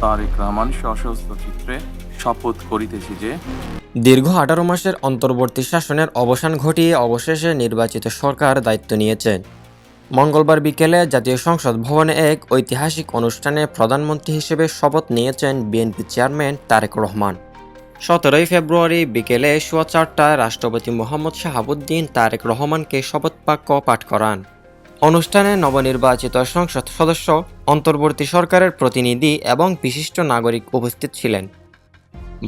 তারেক রহমান সশস্ত্র চিত্রে শপথ করিতেছি যে দীর্ঘ 18 মাসের অন্তর্বর্তী শাসনের অবসান ঘটিয়ে অবশেষে নির্বাচিত সরকার দায়িত্ব নিয়েছেন। মঙ্গলবার বিকেলে জাতীয় সংসদ ভবনে এক ঐতিহাসিক অনুষ্ঠানে প্রধানমন্ত্রী হিসেবে শপথ নিয়েছেন বিএনপি চেয়ারম্যান তারেক রহমান। 17 ফেব্রুয়ারি বিকেলে 4:15টায় রাষ্ট্রপতি মোহাম্মদ শাহাবুদ্দিন তারেক রহমানকে শপথ বাক্য পাঠ করান। অনুষ্ঠানে নবনির্বাচিত সংসদ সদস্য, অন্তর্বর্তী সরকারের প্রতিনিধি এবং বিশিষ্ট নাগরিক উপস্থিত ছিলেন।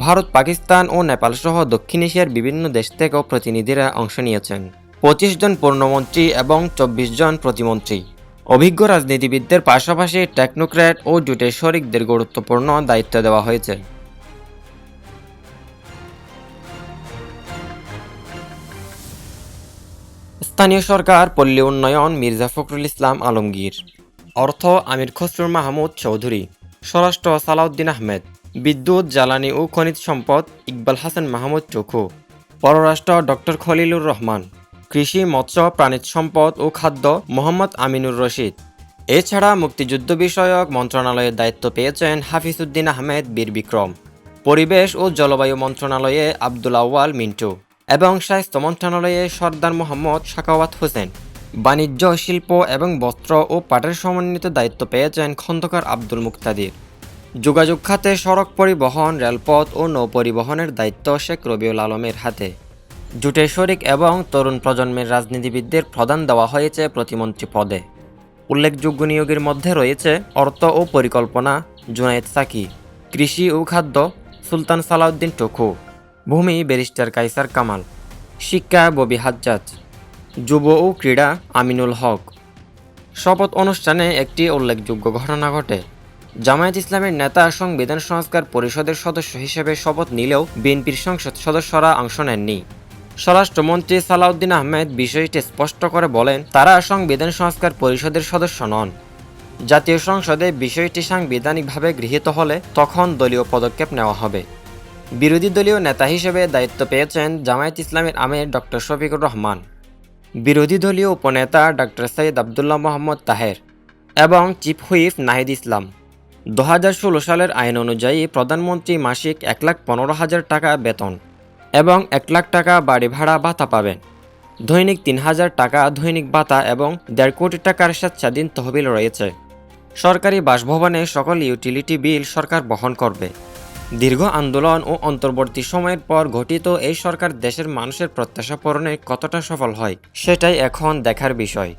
ভারত, পাকিস্তান ও নেপাল সহ দক্ষিণ এশিয়ার বিভিন্ন দেশ থেকেও প্রতিনিধিরা অংশ নিয়েছেন। 25 জন পূর্ণমন্ত্রী এবং 24 জন প্রতিমন্ত্রী, অভিজ্ঞ রাজনীতিবিদদের পাশাপাশি টেকনোক্র্যাট ও জোটের শরিকদের গুরুত্বপূর্ণ দায়িত্ব দেওয়া হয়েছে। স্থানীয় সরকার, পল্লী উন্নয়ন মির্জা ফখরুল ইসলাম আলমগীর, অর্থ আমির খসরুল মাহমুদ চৌধুরী, স্বরাষ্ট্র সালাউদ্দিন আহমেদ, বিদ্যুৎ, জ্বালানি ও খনিজ সম্পদ ইকবাল হাসান মাহমুদ চোখু, পররাষ্ট্র ডক্টর খলিলুর রহমান, কৃষি, মৎস্য, প্রাণিজ সম্পদ ও খাদ্য মোহাম্মদ আমিনুর রশিদ। এছাড়া মুক্তিযুদ্ধ বিষয়ক মন্ত্রণালয়ের দায়িত্ব পেয়েছেন হাফিজউদ্দিন আহমেদ বীর বিক্রম, পরিবেশ ও জলবায়ু মন্ত্রণালয়ে আব্দুল আউয়াল মিন্টু এবং স্বাস্থ্য মন্ত্রণালয়ে সর্দার মোহাম্মদ সাখাওয়াত হোসেন। বাণিজ্য, শিল্প এবং বস্ত্র ও পাটের সমন্বিত দায়িত্ব পেয়েছেন খন্দকার আব্দুল মুক্তাদির। যোগাযোগ খাতে সড়ক পরিবহন, রেলপথ ও নৌ পরিবহনের দায়িত্ব শেখ রবিউল আলমের হাতে। জোটের শরিক এবং তরুণ প্রজন্মের রাজনীতিবিদদের প্রদান দেওয়া হয়েছে প্রতিমন্ত্রী পদে। উল্লেখযোগ্য নিয়োগের মধ্যে রয়েছে অর্থ ও পরিকল্পনা জুনায়েদ সাকি, কৃষি ও খাদ্য সুলতান সালাউদ্দিন টুকু, ভূমি ব্যারিস্টার কাইসার কামাল, শিক্ষা ববি হাজ্জাজ, যুব ও ক্রীড়া আমিনুল হক। শপথ অনুষ্ঠানে একটি উল্লেখযোগ্য ঘটনা ঘটে। জামায়াত ইসলামের নেতা সংবিধান সংস্কার পরিষদের সদস্য হিসেবে শপথ নিলেও বিএনপির সংসদ সদস্যরা অংশ নেননি। স্বরাষ্ট্রমন্ত্রী সালাউদ্দিন আহমেদ বিষয়টি স্পষ্ট করে বলেন, তারা সংবিধান সংস্কার পরিষদের সদস্য নন। জাতীয় সংসদে বিষয়টি সাংবিধানিকভাবে গৃহীত হলে তখন দলীয় পদক্ষেপ নেওয়া হবে। বিরোধী দলীয় নেতা হিসেবে দায়িত্ব পেয়েছেন জামায়াত ইসলামের আমির ডক্টর শফিকুর রহমান, বিরোধী দলীয় উপনেতা ডক্টর সৈয়দ আবদুল্লাহ মোহাম্মদ তাহের এবং চিফ হুইপ নাহিদ ইসলাম। 2016 সালের আইন অনুযায়ী প্রধানমন্ত্রী মাসিক 1,15,000 টাকা বেতন এবং 1 লাখ টাকা বাড়ি ভাড়া ভাতা পাবেন। দৈনিক 3,000 টাকা দৈনিক ভাতা এবং 1.5 কোটি টাকার স্বেচ্ছাধীন তহবিল রয়েছে। সরকারি বাসভবনে সকল ইউটিলিটি বিল সরকার বহন করবে। দীর্ঘ আন্দোলন ও অন্তর্বর্তী সময়ের পর গঠিত এই সরকার দেশের মানুষের প্রত্যাশা পূরণে কতটা সফল হয় সেটাই এখন দেখার বিষয়।